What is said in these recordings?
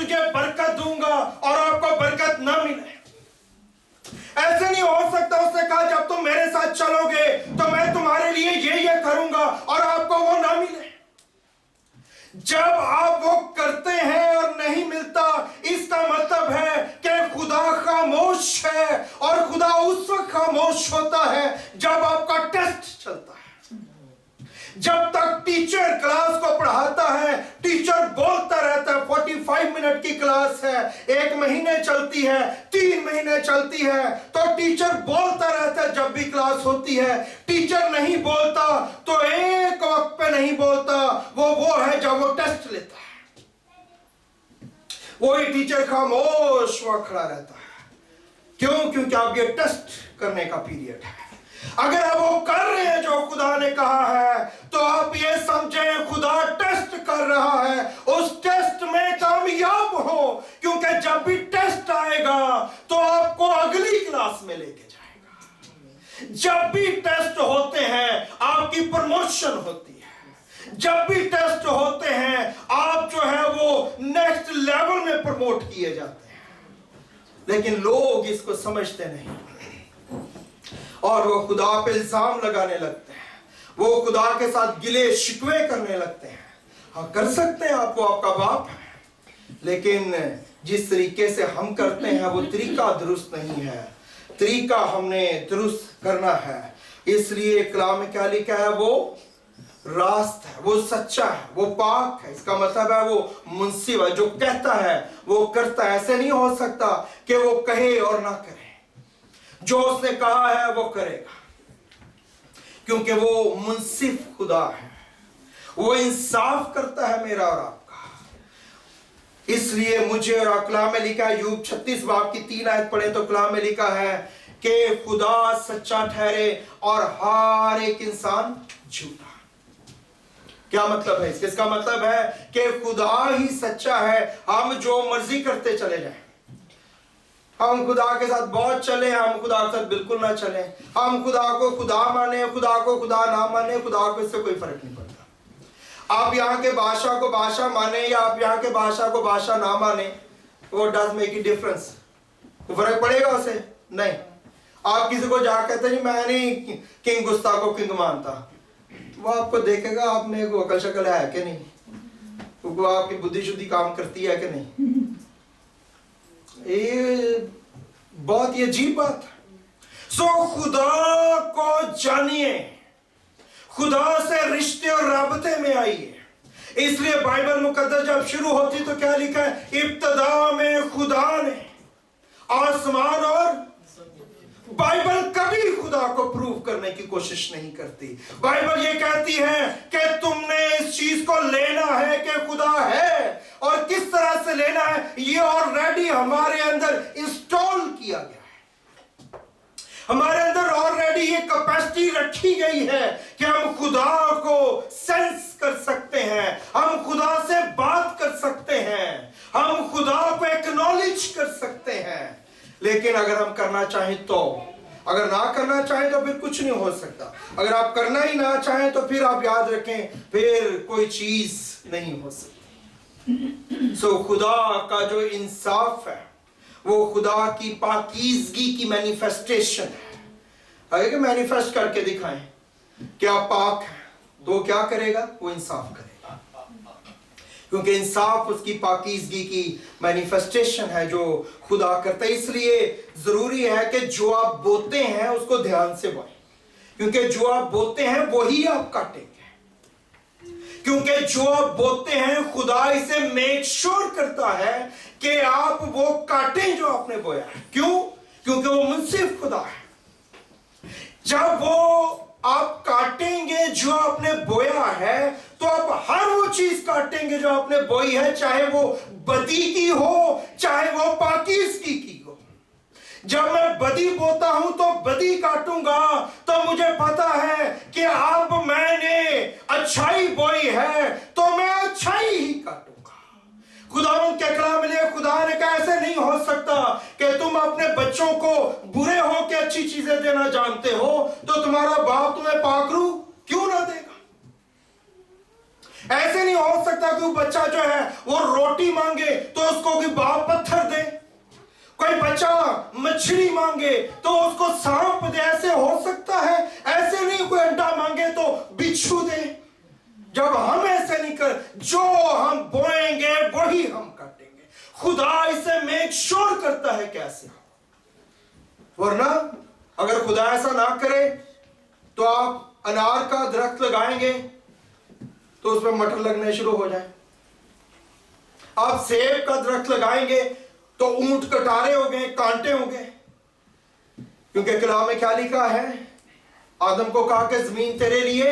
तुझे बरकत दूंगा और आपको बरकत ना मिले। ऐसे नहीं हो सकता। उसने कहा जब तुम मेरे साथ चलोगे तो मैं तुम्हारे लिए ये करूंगा और आपको वो ना मिले। जब आप वो करते हैं और नहीं मिलता, इसका मतलब है कि खुदा खामोश है, और खुदा उस वक्त खामोश होता है जब आपका टेस्ट चलता है। जब तक टीचर क्लास को पढ़ाता है, टीचर बोलता रहता है, 45 मिनट की क्लास है, 1 महीने चलती है, 3 महीने चलती है, तो टीचर बोलता रहता है। जब भी क्लास होती है, टीचर नहीं बोलता तो एक वक्त पे नहीं बोलता, वो है जब वो टेस्ट लेता है, वही टीचर खामोश वहां खड़ा रहता है। क्यों? क्योंकि अब ये टेस्ट करने का पीरियड है। अगर आप वो कर रहे हैं जो खुदा ने कहा है, तो आप ये समझें खुदा टेस्ट कर रहा है, उस टेस्ट में कामयाब हो, क्योंकि जब भी टेस्ट आएगा तो आपको अगली क्लास में लेके जाएगा। जब भी टेस्ट होते हैं आपकी प्रमोशन होती है। जब भी टेस्ट होते हैं आप जो है वो नेक्स्ट लेवल में प्रमोट किए जाते हैं। लेकिन लोग इसको समझते नहीं और वो खुदा पे इल्जाम लगाने लगते हैं, वो खुदा के साथ गिले शिकवे करने लगते हैं। हाँ, कर सकते हैं, आपको आपका बाप है, लेकिन जिस तरीके से हम करते हैं वो तरीका दुरुस्त नहीं है। तरीका हमने दुरुस्त करना है। इसलिए कलाम में क्या लिखा है? वो रास्त है, वो सच्चा है, वो पाक है। इसका मतलब है वो मुंसिफ है, जो कहता है वो करता है। ऐसे नहीं हो सकता कि वो कहे और ना करे। जो उसने कहा है वो करेगा, क्योंकि वो मुंसिफ खुदा है, वो इंसाफ करता है मेरा और आपका। इसलिए मुझे और कलाम में लिखा है, यूब 36 बाब की 3 आयत पढ़े तो कलाम में लिखा है कि खुदा सच्चा ठहरे और हर एक इंसान झूठा। क्या मतलब है इसका? मतलब है कि खुदा ही सच्चा है। हम जो मर्जी करते चले जाएं, हम खुदा के साथ बहुत चले, हम खुदा के साथ बिल्कुल ना चले, हम खुदा को खुदा माने, खुदा को खुदा ना माने, खुदा को इससे कोई फर्क नहीं पड़ता। आप यहाँ के बादशाह को बादशाह माने या आप यहाँ के बादशाह को बादशाह ना माने, वो डज मेक ए डिफरेंस। फर्क पड़ेगा उसे? नहीं। आप किसी को जा कहते नहीं मैं नहीं किंग गुस्ताख को किंग मानता, वो आपको देखेगा आपने को अकल शक्ल है कि नहीं, वो आपकी बुद्धि शुद्धि काम करती है कि नहीं। ये बहुत ही अजीब बात है। सो खुदा को जानिए, खुदा से रिश्ते और राबते में आइए। इसलिए बाइबल मुकद्दस जब शुरू होती तो क्या लिखा है? इब्तदा में खुदा ने आसमान और बाइबल कभी खुदा को प्रूव करने की कोशिश नहीं करती। बाइबल ये कहती है कि तुमने इस चीज को लेना है कि खुदा है, और किस तरह से लेना है ये ऑलरेडी हमारे अंदर इंस्टॉल किया गया है। हमारे अंदर ऑलरेडी ये कैपेसिटी रखी गई है कि हम खुदा को सेंस कर सकते हैं, हम खुदा से बात कर सकते हैं, हम खुदा को एक्नॉलेज कर सकते हैं। लेकिन अगर हम करना चाहें तो, अगर ना करना चाहें तो फिर कुछ नहीं हो सकता। अगर आप करना ही ना चाहें तो फिर आप याद रखें फिर कोई चीज नहीं हो सकती। सो खुदा का जो इंसाफ है वो खुदा की पाकीज़गी की मैनिफेस्टेशन है। अगर मैनिफेस्ट करके दिखाएं कि आप पाक हैं तो क्या करेगा? वो इंसाफ करेगा, क्योंकि इंसाफ उसकी पाकीज़गी की मैनिफेस्टेशन है जो खुदा करता है। इसलिए जरूरी है कि जो आप बोते हैं उसको ध्यान से बोएं, क्योंकि जो आप बोते हैं वही आप काटेंगे। क्योंकि जो आप बोते हैं खुदा इसे मेक श्योर करता है कि आप वो काटें जो आपने बोया है। क्यों? क्योंकि वो मुंसिफ खुदा है। जब वो आप काटेंगे जो आपने बोया है तो आप हर वो चीज काटेंगे जो आपने बोई है, चाहे वो बदी की हो चाहे वो पाकीज़गी की हो। जब मैं बदी बोता हूं तो बदी काटूंगा, तो मुझे पता है कि अब मैंने अच्छाई बोई है तो मैं अच्छाई ही काटूंगा। खुदावंद के कलाम में खुदा ने कहा ऐसे नहीं हो सकता कि तुम अपने बच्चों को बुरे हो के अच्छी चीजें देना जानते हो तो तुम्हारा बाप तुम्हें पाकरू क्यों ना देगा। ऐसे नहीं हो सकता कि बच्चा जो है वो रोटी मांगे तो उसको कोई बाप पत्थर दे, कोई बच्चा मछली मांगे तो उसको सांप दे। ऐसे हो सकता है? ऐसे नहीं। कोई अंडा मांगे तो बिच्छू दे। जब हम ऐसे नहीं कर, जो हम बोएंगे वही हम काटेंगे। खुदा इसे मेक श्योर करता है कैसे, वरना अगर खुदा ऐसा ना करे तो आप अनार का दरख्त लगाएंगे तो उसमें मटर लगने शुरू हो जाए। आप सेब का दरख्त लगाएंगे तो ऊंट कटारे हो गए, कांटे हो गए। क्योंकि कलाम में क्या लिखा है? आदम को कहा कि जमीन तेरे लिए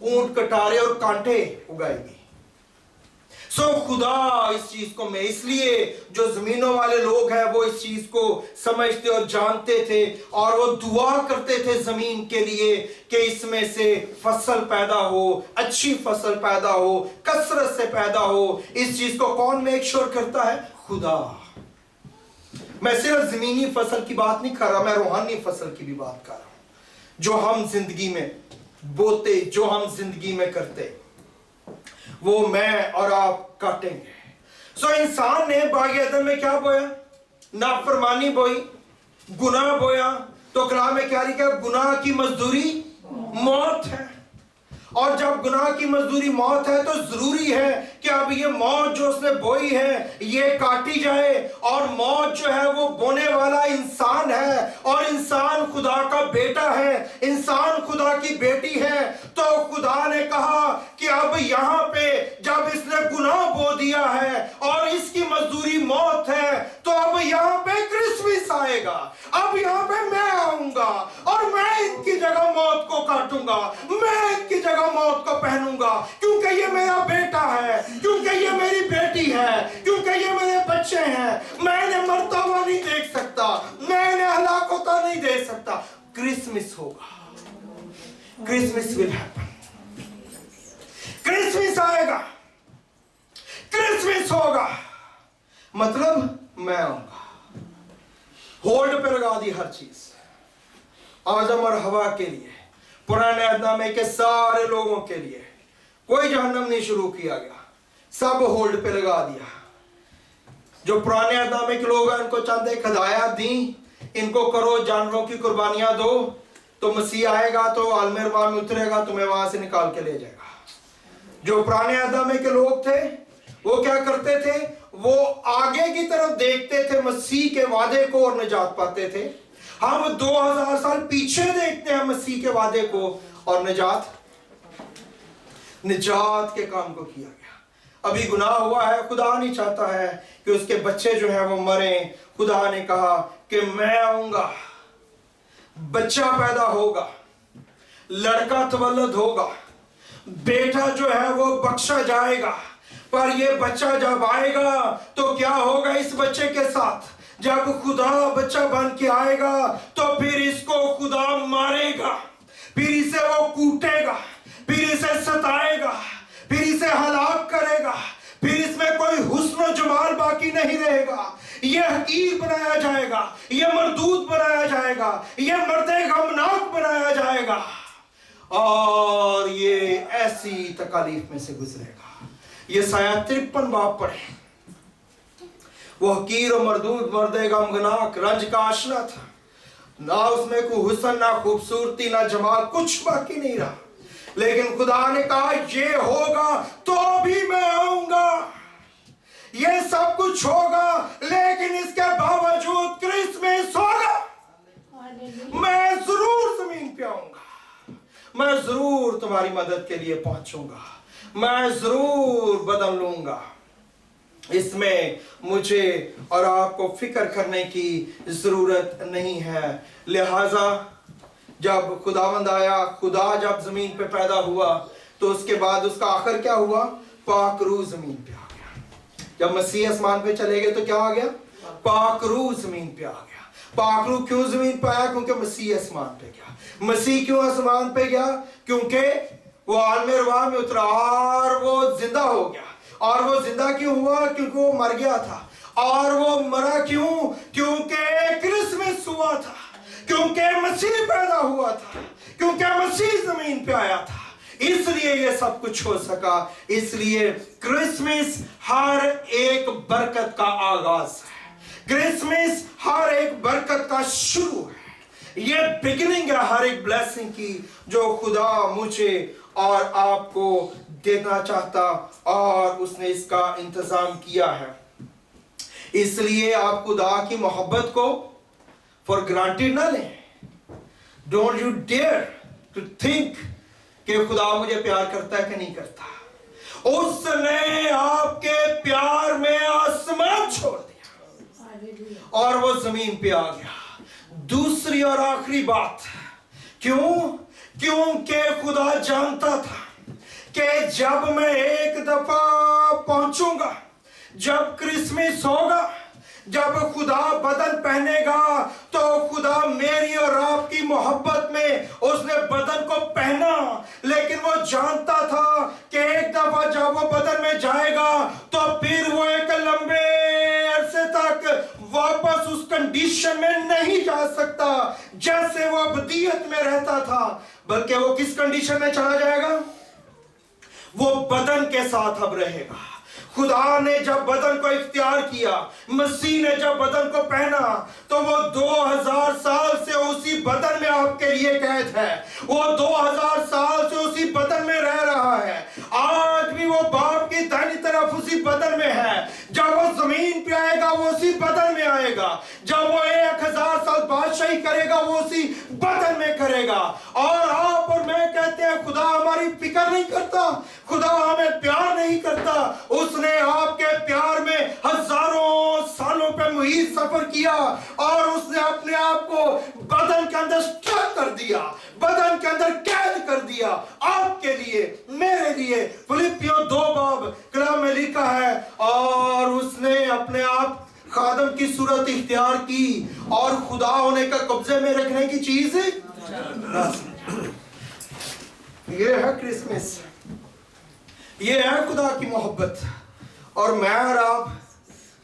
ऊंट कटारे और कांटे उगाएगी। सो खुदा इस चीज को में, इसलिए जो जमीनों वाले लोग हैं वो इस चीज को समझते और जानते थे और वो दुआ करते थे जमीन के लिए कि इसमें से फसल पैदा हो, अच्छी फसल पैदा हो, कसरत से पैदा हो। इस चीज को कौन मेक श्योर करता है? खुदा। मैं सिर्फ जमीनी फसल की बात नहीं कर रहा, मैं रूहानी फसल की भी बात कर रहा हूं, जो हम जिंदगी में बोते, जो हम जिंदगी में करते, वो मैं और आप काटेंगे। सो इंसान ने बाग एदन में क्या बोया? नाफरमानी बोई, गुनाह बोया। तो कलाम में क्या लिखा? गुनाह की मजदूरी मौत है। और जब गुनाह की मजदूरी मौत है तो जरूरी है कि अब ये मौत जो उसने बोई है ये काटी जाए। और मौत जो है वो बोने वाला इंसान है, और इंसान खुदा का बेटा है, इंसान खुदा की बेटी है। तो खुदा ने कहा कि अब यहाँ पे जब इसने गुनाह बो दिया है और इसकी मजदूरी मौत है, तो अब यहाँ पे क्रिसमस आएगा। अब यहाँ पे मैं आऊंगा और मैं इनकी जगह मौत को काटूंगा, मैं इनकी जगह मौत को पहनूंगा, क्योंकि ये मेरा बेटा है, क्योंकि ये मेरी बेटी है, क्योंकि ये मेरे बच्चे हैं। मैं इन्हें मरता हुआ नहीं देख सकता, मैं इन्हें हलाक होता नहीं देख सकता। क्रिसमस होगा, क्रिसमस विल हैपन, क्रिसमस आएगा, क्रिसमस होगा, मतलब मैं आऊंगा। होल्ड पे लगा दी हर चीज, आदम और हवा के लिए, पुराने अहदनामे के सारे लोगों के लिए। कोई जहन्नम नहीं शुरू किया गया, सब होल्ड पे लगा दिया। जो पुराने अहदनामे के लोग हैं उनको चंद एक हदायत दी, इनको करो, जानवरों की कुर्बानियां दो, तो मसीह आएगा तो आलम अरवाह में उतरेगा, तुम्हें वहां से निकाल के ले जाएगा। जो पुराने अहदनामे के लोग थे वो क्या करते थे? वो आगे की तरफ देखते थे, मसीह के वादे को, और निजात पाते थे। हम 2000 साल पीछे देखते हैं मसीह के वादे को, और निजात के काम को किया गया। अभी गुनाह हुआ है, खुदा नहीं चाहता है कि उसके बच्चे जो है वो मरे। खुदा ने कहा कि मैं आऊंगा, बच्चा पैदा होगा, लड़का तवल्लद होगा, बेटा जो है वो बख्शा जाएगा। पर ये बच्चा जब आएगा तो क्या होगा इस बच्चे के साथ? जब खुदा बच्चा बन के आएगा तो फिर इसको खुदा मारेगा, फिर इसे वो कूटेगा, फिर इसे सताएगा, फिर इसे हलाक करेगा, फिर इसमें कोई हुस्न जमाल बाकी नहीं रहेगा। ये हकीर बनाया जाएगा, ये मरदूद बनाया जाएगा, ये मर्दे गमनाक बनाया जाएगा, और ये ऐसी तकालीफ में से गुजरेगा। ये साया 53 बाब पढ़े। वो हकीर और मरदूद, मर्दे गमनाक, रंज का आशना था, ना उसमें कोई हुस्न, ना खूबसूरती, ना जमाल, कुछ बाकी नहीं रहा। लेकिन खुदा ने कहा ये होगा तो भी मैं आऊंगा, ये सब कुछ होगा, लेकिन इसके बावजूद क्रिसमस होगा। मैं जरूर जमीन पे आऊंगा, मैं जरूर तुम्हारी मदद के लिए पहुंचूंगा, मैं जरूर बदल लूंगा। इसमें मुझे और आपको फिक्र करने की जरूरत नहीं है। लिहाजा जब खुदावंद आया, खुदा जब जमीन पे पैदा हुआ, तो उसके बाद उसका आखिर क्या हुआ? पाक रूह जमीन पे आ गया। जब मसीह आसमान पे चले गए तो क्या आ गया? पाक रूह जमीन पे आ गया। पाक रूह क्यों जमीन पे आया? क्योंकि मसीह आसमान पे गया। मसीह क्यों आसमान पे गया? क्योंकि वो आलम अरवाह में उतरा और वो जिंदा हो गया। और वो जिंदा क्यों हुआ? क्योंकि वो मर गया था। और वो मरा क्यों? क्योंकि क्रिसमस हुआ था, क्योंकि मसीह पैदा हुआ था, क्योंकि मसीह जमीन पे आया था। इसलिए ये सब कुछ हो सका। इसलिए क्रिसमस हर एक बरकत का आगाज है, क्रिसमस हर एक बरकत का शुरू है, ये बिगिनिंग है हर एक ब्लेसिंग की जो खुदा मुझे और आपको देना चाहता और उसने इसका इंतजाम किया है। इसलिए आप खुदा की मोहब्बत को फॉर ग्रांटेड ना लें। Don't you dare to think कि खुदा मुझे प्यार करता है कि नहीं करता। उसने आपके प्यार में आसमान छोड़ दिया और वो जमीन पे आ गया। दूसरी और आखिरी बात, क्योंकि खुदा जानता था कि जब मैं एक दफा पहुंचूंगा, जब क्रिसमस होगा, जब खुदा बदन पहनेगा, तो खुदा मेरी और आपकी मोहब्बत में उसने बदन को पहना। लेकिन वो जानता था कि एक दफा जब वो बदन में जाएगा तो फिर वो एक लंबे अरसे तक वापस उस कंडीशन में नहीं जा सकता जैसे वो अबदियत में रहता था, बल्कि वो किस कंडीशन में चला जाएगा? वो बदन के साथ अब रहेगा। खुदा ने जब बदन को इख्तियार किया, मसीह ने जब बदन को पहना, तो वो 2000 साल से उसी बदन में आपके लिए कैद है। वो 2000 साल से उसी बदन में रह रहा है। आज भी वो बाप की दाहिनी तरफ उसी बदन में है। जब वो जमीन पे आएगा वो उसी बदन में आएगा। जब वो 1000 साल बादशाही करेगा वो उसी बदन में करेगा। और आप और मैं कहते हैं खुदा हमारी फिक्र नहीं करता, खुदा हमें प्यार नहीं करता। उसने आपके प्यार में हजारों सालों पे मुहीत सफर किया और उसने अपने आप को बदन के अंदर स्टक कर दिया, बदन के अंदर कैद कर दिया आपके लिए, मेरे लिए। फिलिपियों 2 बाब कलाम में लिखा है, और उसने अपने आप खादम की सूरत इख्तियार की और खुदा होने का कब्जे में रखने की चीज ये है क्रिसमस, ये है खुदा की मोहब्बत। और मैं और आप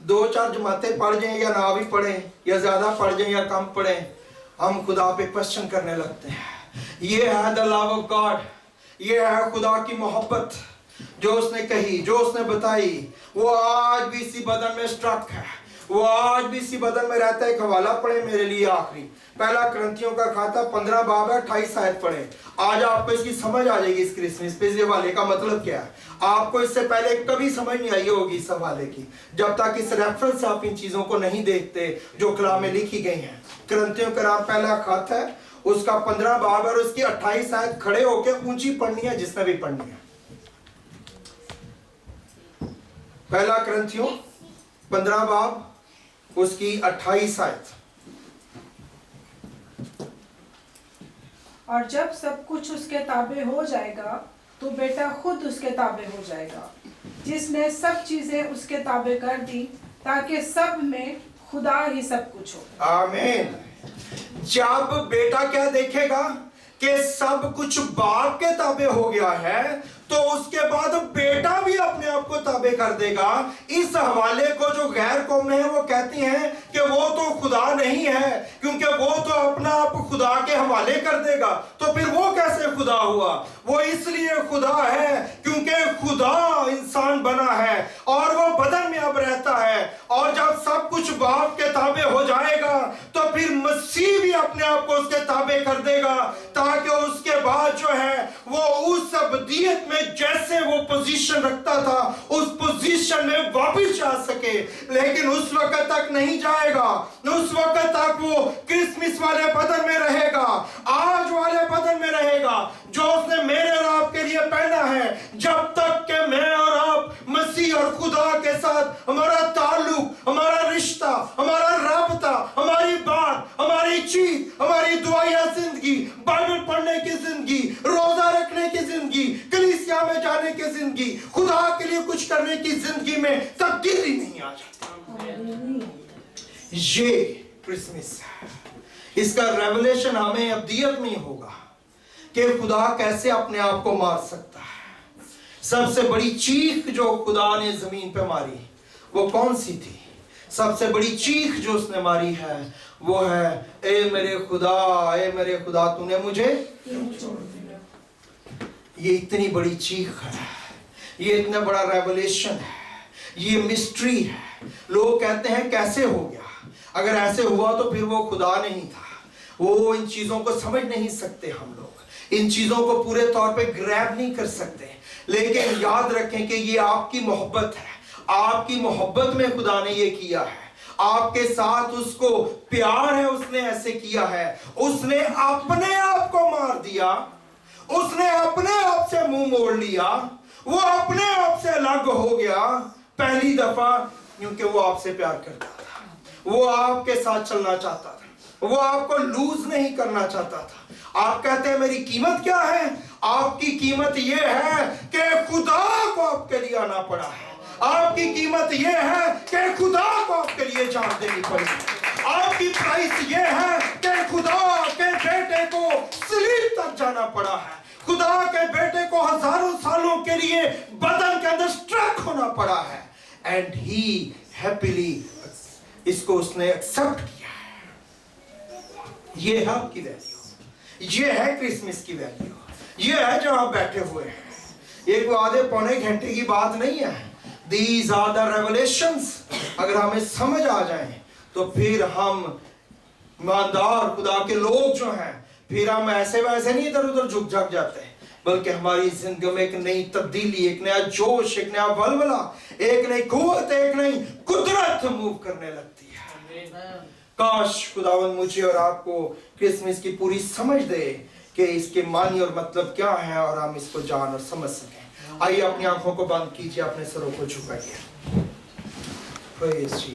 2-4 जमातें पढ़ जाएं या ना भी पढ़ें, या ज्यादा पढ़ जाएं या कम पढ़ें, हम खुदा पे क्वेश्चन करने लगते हैं। ये है द लव ऑफ गॉड, ये है खुदा की मोहब्बत जो उसने कही, जो उसने बताई। वो आज भी इसी बदन में स्ट्रक है, वो आज भी इसी बदन में रहता है। एक हवाला पढ़े मेरे लिए आखिरी, पहला करंथियों का खाता 15 बाब है 28 आयत पढ़े। आज आपको इसकी समझ आ जाएगी इस क्रिसमस पे, इस हवाले का मतलब क्या है। आपको इससे पहले कभी समझ नहीं आई होगी इस हवाले की, जब तक इस रेफरेंस से आप इन चीजों को नहीं देखते जो कलाम में लिखी गई हैं। करंथियों का पहला खाता है, उसका 15 बाब है और उसकी 28 आयत खड़े होकर ऊंची पढ़नी है जिसने भी पढ़नी है। पहला करंथियों 15 बाब उसकी 28 आयत। और जब सब कुछ उसके ताबे हो जाएगा तो बेटा खुद उसके ताबे हो जाएगा, जिसने सब चीजें उसके ताबे कर दी, ताकि सब में खुदा ही सब कुछ हो। आमीन। जब बेटा क्या देखेगा कि सब कुछ बाप के ताबे हो गया है, तो उसके बाद बेटा भी अपने आप को ताबे कर देगा। इस हवाले को जो गैर कौमें हैं वो कहती हैं कि वो तो खुदा नहीं है, क्योंकि वो तो अपना आप खुदा के हवाले कर देगा। तो फिर वो कैसे खुदा हुआ? वो इसलिए खुदा है क्योंकि खुदा इंसान बना है और वो बदन में अब रहता है। और जब सब कुछ बाप के ताबे हो जाएगा तो फिर मसीह भी अपने आप को उसके ताबे कर देगा, ताकि उसके बाद जो है वो उस अबदियत में जैसे वो पोजीशन रखता था उस पोजीशन में वापस जा सके। लेकिन उस वक्त तक नहीं जाएगा, उस वक्त तक वो क्रिसमस वाले बदन में रहेगा, आज वाले बदन में रहेगा जो उसने मेरे और आपके लिए पहना है। जब तक कि मैं और आप मसीह और खुदा के साथ हमारा ताल्लुक, हमारा रिश्ता, हमारा राबता, हमारी बात, हमारी चीज, हमारी दुआया जिंदगी, बाइबल पढ़ने की जिंदगी, रोजा रखने की जिंदगी, कलीसिया में जाने की जिंदगी, खुदा के लिए कुछ करने की जिंदगी में तब्दीली नहीं आ जाती। ये क्रिसमस है, इसका रेवलेशन हमें अब्दियत में होगा कि खुदा कैसे अपने आप को मार सकता है। सबसे बड़ी चीख जो खुदा ने जमीन पे मारी वो कौन सी थी? सबसे बड़ी चीख जो उसने मारी है वो है, ए मेरे खुदा तूने मुझे। ये इतनी बड़ी चीख है, ये इतना बड़ा रेवलेशन है, ये मिस्ट्री है। लोग कहते हैं कैसे हो गया? अगर ऐसे हुआ तो फिर वो खुदा नहीं था। वो इन चीजों को समझ नहीं सकते, हम लोग इन चीजों को पूरे तौर पे ग्रैब नहीं कर सकते। लेकिन याद रखें कि ये आपकी मोहब्बत है, आपकी मोहब्बत में खुदा ने ये किया है, आपके साथ उसको प्यार है, उसने ऐसे किया है। उसने अपने आप को मार दिया, उसने अपने आप से मुंह मोड़ लिया, वो अपने आप से अलग हो गया पहली दफा, क्योंकि वो आपसे प्यार करता था, वो आपके साथ चलना चाहता था, वो आपको लूज नहीं करना चाहता था। आप कहते हैं मेरी कीमत क्या है? आपकी कीमत ये है कि खुदा को आपके लिए आना पड़ा है। आपकी कीमत ये है कि खुदा को आपके लिए जान देनी पड़ी। आपकी प्राइस ये है कि खुदा के बेटे को सलीब तक जाना पड़ा है। खुदा के बेटे को हजारों सालों के लिए बदन के अंदर स्ट्रक होना पड़ा है। एंड ही हैप्पीली इसको उसने एक्सेप्ट किया है। ये है आपकी वैल्यू, ये है क्रिसमस की वैल्यू, ये है जो आप बैठे हुए हैं। एक आधे पौने घंटे की बात नहीं है। These are the revelations। अगर हमें समझ आ जाए तो फिर हम ईमानदार खुदा के लोग जो हैं, फिर हम ऐसे वैसे नहीं इधर उधर झुक झक जाते, बल्कि हमारी जिंदगी में एक नई तब्दीली, एक नया जोश, एक नया बलबला, एक नई कुव्वत, एक नई कुदरत मूव करने लगती है। काश खुदावन मुझे और आपको क्रिसमस की पूरी समझ दे कि इसके मानी और मतलब क्या है, और हम इसको जान और समझ सकें। आइए अपनी आंखों को बंद कीजिए, अपने सरों को झुकाइए। Praise Jesus।